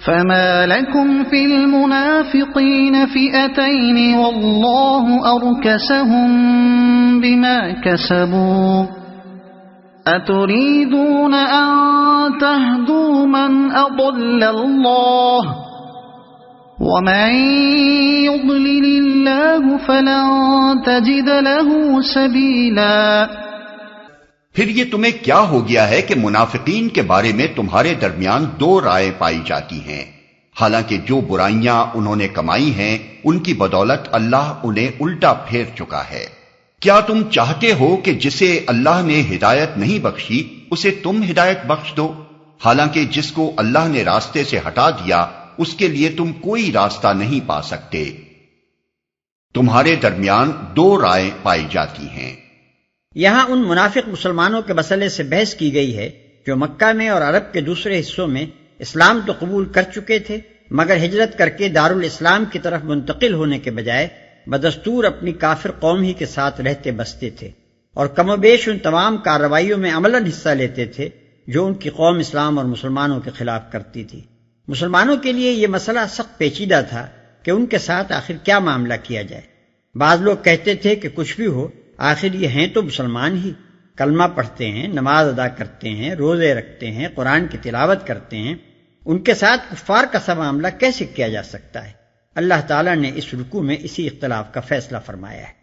فما لكم في المنافقين فئتين والله أركسهم بما كسبوا أتريدون أن تهدوا من أضل الله ومن يضلل الله فلن تجد له سبيلا۔ پھر یہ تمہیں کیا ہو گیا ہے کہ منافقین کے بارے میں تمہارے درمیان دو رائے پائی جاتی ہیں، حالانکہ جو برائیاں انہوں نے کمائی ہیں ان کی بدولت اللہ انہیں الٹا پھیر چکا ہے۔ کیا تم چاہتے ہو کہ جسے اللہ نے ہدایت نہیں بخشی اسے تم ہدایت بخش دو، حالانکہ جس کو اللہ نے راستے سے ہٹا دیا اس کے لیے تم کوئی راستہ نہیں پا سکتے۔ تمہارے درمیان دو رائے پائی جاتی ہیں۔ یہاں ان منافق مسلمانوں کے مسئلے سے بحث کی گئی ہے جو مکہ میں اور عرب کے دوسرے حصوں میں اسلام تو قبول کر چکے تھے مگر ہجرت کر کے دارالاسلام کی طرف منتقل ہونے کے بجائے بدستور اپنی کافر قوم ہی کے ساتھ رہتے بستے تھے اور کم و بیش ان تمام کارروائیوں میں عملاً حصہ لیتے تھے جو ان کی قوم اسلام اور مسلمانوں کے خلاف کرتی تھی۔ مسلمانوں کے لیے یہ مسئلہ سخت پیچیدہ تھا کہ ان کے ساتھ آخر کیا معاملہ کیا جائے۔ بعض لوگ کہتے تھے کہ کچھ بھی ہو آخر یہ ہیں تو مسلمان ہی، کلمہ پڑھتے ہیں، نماز ادا کرتے ہیں، روزے رکھتے ہیں، قرآن کی تلاوت کرتے ہیں، ان کے ساتھ کفار کا سا معاملہ کیسے کیا جا سکتا ہے؟ اللہ تعالیٰ نے اس رکوع میں اسی اختلاف کا فیصلہ فرمایا ہے۔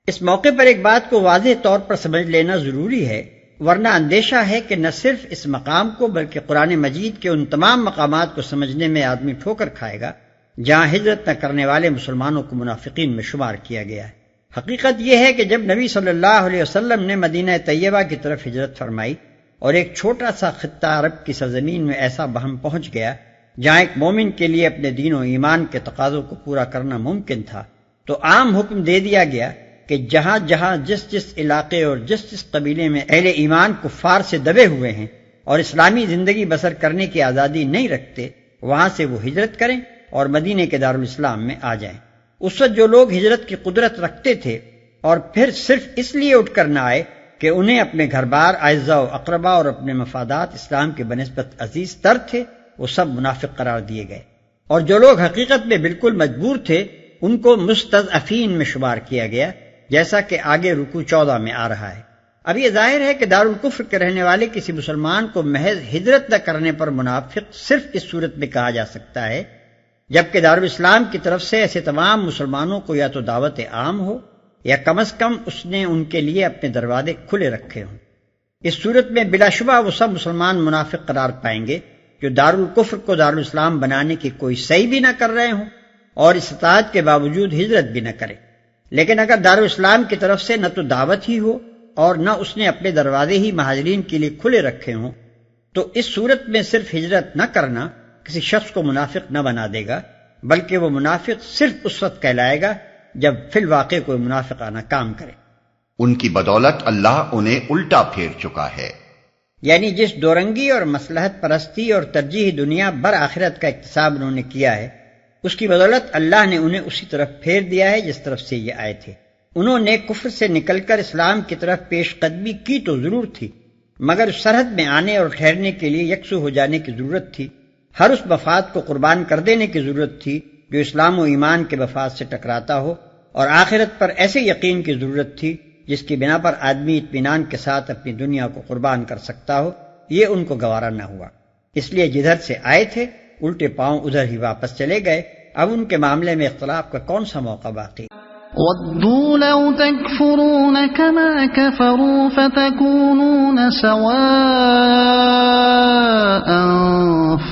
اس موقع پر ایک بات کو واضح طور پر سمجھ لینا ضروری ہے، ورنہ اندیشہ ہے کہ نہ صرف اس مقام کو بلکہ قرآن مجید کے ان تمام مقامات کو سمجھنے میں آدمی ٹھوکر کھائے گا جہاں ہجرت نہ کرنے والے مسلمانوں کو منافقین میں شمار کیا گیا ہے۔ حقیقت یہ ہے کہ جب نبی صلی اللہ علیہ وسلم نے مدینہ طیبہ کی طرف ہجرت فرمائی اور ایک چھوٹا سا خطہ عرب کی سرزمین میں ایسا بہم پہنچ گیا جہاں ایک مومن کے لیے اپنے دین و ایمان کے تقاضوں کو پورا کرنا ممکن تھا، تو عام حکم دے دیا گیا کہ جہاں جہاں جس جس علاقے اور جس جس قبیلے میں اہل ایمان کفار سے دبے ہوئے ہیں اور اسلامی زندگی بسر کرنے کی آزادی نہیں رکھتے وہاں سے وہ ہجرت کریں اور مدینے کے دارالاسلام میں آ جائیں۔ اس وقت جو لوگ ہجرت کی قدرت رکھتے تھے اور پھر صرف اس لیے اٹھ کر نہ آئے کہ انہیں اپنے گھر بار، اعزاء و اقربا اور اپنے مفادات اسلام کے بنسبت عزیز تر تھے، وہ سب منافق قرار دیے گئے، اور جو لوگ حقیقت میں بالکل مجبور تھے ان کو مستضعفین میں شمار کیا گیا، جیسا کہ آگے رکوع 14 میں آ رہا ہے۔ اب یہ ظاہر ہے کہ دارالکفر کے رہنے والے کسی مسلمان کو محض ہجرت نہ کرنے پر منافق صرف اس صورت میں کہا جا سکتا ہے جبکہ دارالاسلام کی طرف سے ایسے تمام مسلمانوں کو یا تو دعوت عام ہو یا کم از کم اس نے ان کے لیے اپنے دروازے کھلے رکھے ہوں۔ اس صورت میں بلا شبہ وہ سب مسلمان منافق قرار پائیں گے جو دارالکفر کو دارالاسلام بنانے کی کوئی سعی بھی نہ کر رہے ہوں اور استطاعت کے باوجود ہجرت بھی نہ کریں۔ لیکن اگر دارالاسلام کی طرف سے نہ تو دعوت ہی ہو اور نہ اس نے اپنے دروازے ہی مہاجرین کے لیے کھلے رکھے ہوں تو اس صورت میں صرف ہجرت نہ کرنا کسی شخص کو منافق نہ بنا دے گا، بلکہ وہ منافق صرف اس وقت کہلائے گا جب فی الواقع کوئی منافقانہ کام کرے۔ ان کی بدولت اللہ انہیں الٹا پھیر چکا ہے، یعنی جس دورنگی اور مصلحت پرستی اور ترجیح دنیا برآخرت کا اکتساب انہوں نے کیا ہے اس کی بدولت اللہ نے انہیں اسی طرف پھیر دیا ہے جس طرف سے یہ آئے تھے۔ انہوں نے کفر سے نکل کر اسلام کی طرف پیش قدمی کی تو ضرور تھی، مگر سرحد میں آنے اور ٹھہرنے کے لیے یکسو ہو جانے کی ضرورت تھی، ہر اس مفاد کو قربان کر دینے کی ضرورت تھی جو اسلام و ایمان کے مفاد سے ٹکراتا ہو، اور آخرت پر ایسے یقین کی ضرورت تھی جس کی بنا پر آدمی اطمینان کے ساتھ اپنی دنیا کو قربان کر سکتا ہو۔ یہ ان کو گوارا نہ ہوا، اس لیے جدھر سے آئے تھے الٹے پاؤں ادھر ہی واپس چلے گئے۔ اب ان کے معاملے میں اختلاف کا کون سا موقع باقی؟ وَدُّوا لَوْ تَكْفُرُونَ كَمَا كَفَرُوا فَتَكُونُونَ سَوَاءً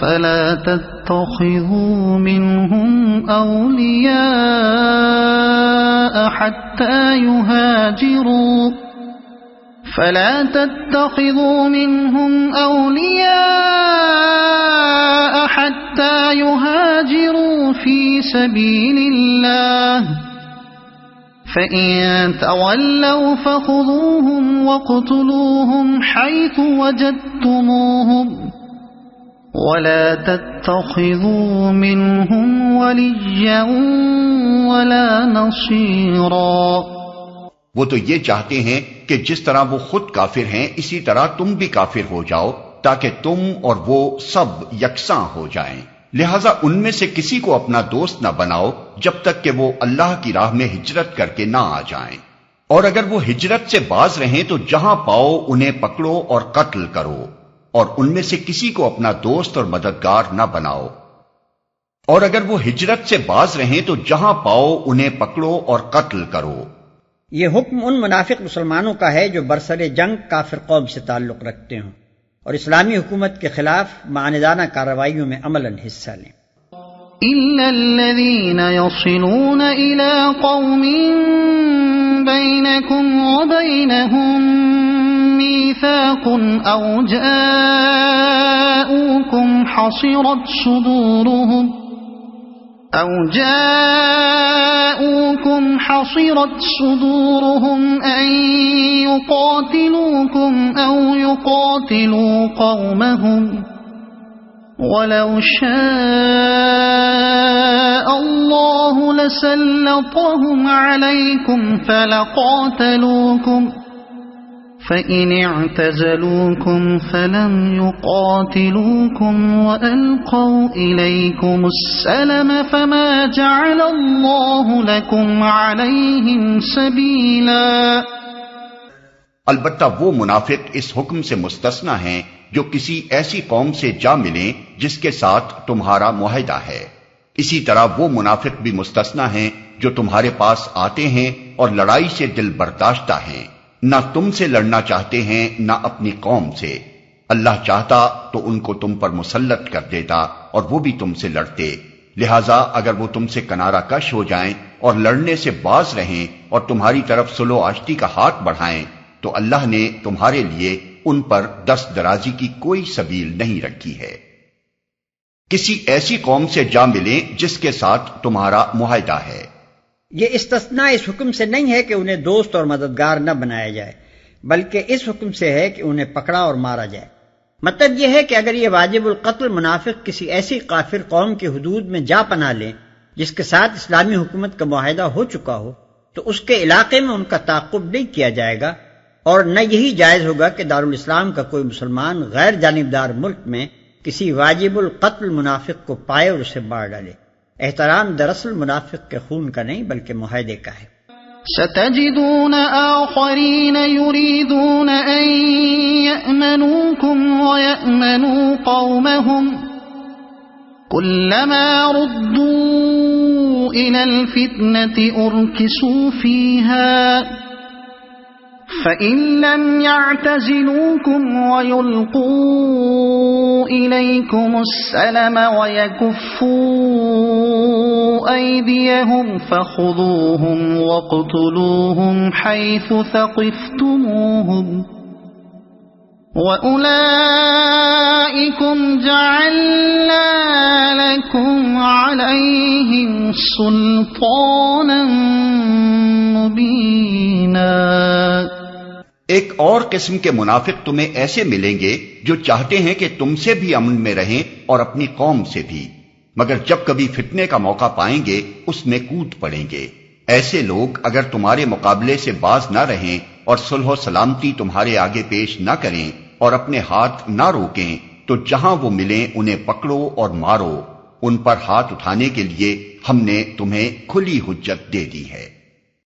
فَلَا تَتَّخِذُوا مِنْهُمْ أَوْلِيَاءَ حَتَّى يُهَاجِرُوا فِي سَبِيلِ اللَّهِ فَإِن تَوَلَّوْا فَخُذُوهُمْ وَاقْتُلُوهُمْ حَيْثُ وَجَدتُّمُوهُمْ وَلَا تَتَّخِذُوا مِنْهُمْ وَلِيًّا وَلَا نَصِيرًا۔ وہ تو یہ چاہتے ہیں کہ جس طرح وہ خود کافر ہیں اسی طرح تم بھی کافر ہو جاؤ تاکہ تم اور وہ سب یکساں ہو جائیں۔ لہذا ان میں سے کسی کو اپنا دوست نہ بناؤ جب تک کہ وہ اللہ کی راہ میں ہجرت کر کے نہ آ جائیں، اور اگر وہ ہجرت سے باز رہیں تو جہاں پاؤ انہیں پکڑو اور قتل کرو، اور ان میں سے کسی کو اپنا دوست اور مددگار نہ بناؤ۔ اور اگر وہ ہجرت سے باز رہیں تو جہاں پاؤ انہیں پکڑو اور قتل کرو۔ یہ حکم ان منافق مسلمانوں کا ہے جو برسر جنگ کافر قوم سے تعلق رکھتے ہوں اور اسلامی حکومت کے خلاف معاندانہ کارروائیوں میں عملاً حصہ لیں۔ إِلَّا الَّذِينَ يَصِلُونَ إِلَىٰ قَوْمٍ بَيْنَكُمْ وَبَيْنَهُم مِّيثَاقٌ أَوْ جَاءُوكُمْ حَصِرَتْ صُدُورُهُمْ أَن يُقَاتِلُوكُمْ أَوْ يُقَاتِلُوا قَوْمَهُمْ وَلَوْ شَاءَ اللَّهُ لَسَلَّطَهُمْ عَلَيْكُمْ فَلَقَاتَلُوكُمْ فَإِنِ اعْتَزَلُوكُمْ فَلَمْ يُقَاتِلُوكُمْ وَأَلْقَوْا إِلَيْكُمُ السَّلَمَ فَمَا جَعَلَ اللَّهُ لَكُمْ عَلَيْهِمْ سَبِيلًا۔ البتہ وہ منافق اس حکم سے مستثنی ہیں جو کسی ایسی قوم سے جا ملیں جس کے ساتھ تمہارا معاہدہ ہے، اسی طرح وہ منافق بھی مستثنی ہیں جو تمہارے پاس آتے ہیں اور لڑائی سے دل برداشتہ ہیں، نہ تم سے لڑنا چاہتے ہیں نہ اپنی قوم سے۔ اللہ چاہتا تو ان کو تم پر مسلط کر دیتا اور وہ بھی تم سے لڑتے، لہذا اگر وہ تم سے کنارہ کش ہو جائیں اور لڑنے سے باز رہیں اور تمہاری طرف صلح و آشتی کا ہاتھ بڑھائیں تو اللہ نے تمہارے لیے ان پر دست درازی کی کوئی سبیل نہیں رکھی ہے۔ کسی ایسی قوم سے جا ملیں جس کے ساتھ تمہارا معاہدہ ہے۔ یہ استثناء اس حکم سے نہیں ہے کہ انہیں دوست اور مددگار نہ بنایا جائے، بلکہ اس حکم سے ہے کہ انہیں پکڑا اور مارا جائے۔ مطلب یہ ہے کہ اگر یہ واجب القتل منافق کسی ایسی کافر قوم کی حدود میں جا پناہ لیں جس کے ساتھ اسلامی حکومت کا معاہدہ ہو چکا ہو تو اس کے علاقے میں ان کا تعاقب نہیں کیا جائے گا، اور نہ یہی جائز ہوگا کہ دارالاسلام کا کوئی مسلمان غیر جانبدار ملک میں کسی واجب القتل منافق کو پائے اور اسے مار ڈالے۔ احترام دراصل منافق کے خون کا نہیں بلکہ معاہدے کا ہے۔ ستجدون آخرین یریدون ان یأمنوکم ویأمنوا قومهم کلما ردوا الى الفتنة ارکسوا فیہا فَإِن لَّمْ يَعْتَزِلُوكُمْ وَيُلْقُوا إِلَيْكُمُ السَّلَمَ وَيَكُفُّوا أَيْدِيَهُمْ فَخُذُوهُمْ وَاقْتُلُوهُمْ حَيْثُ ثَقِفْتُمُوهُمْ وَأُولَئِكُمْ جَعَلْنَا لَكُمْ عَلَيْهِمْ سُلْطَانًا مُبِينًا۔ ایک اور قسم کے منافق تمہیں ایسے ملیں گے جو چاہتے ہیں کہ تم سے بھی امن میں رہیں اور اپنی قوم سے بھی، مگر جب کبھی فتنے کا موقع پائیں گے اس میں کود پڑیں گے۔ ایسے لوگ اگر تمہارے مقابلے سے باز نہ رہیں اور صلح و سلامتی تمہارے آگے پیش نہ کریں اور اپنے ہاتھ نہ روکیں تو جہاں وہ ملیں انہیں پکڑو اور مارو، ان پر ہاتھ اٹھانے کے لیے ہم نے تمہیں کھلی حجت دے دی ہے۔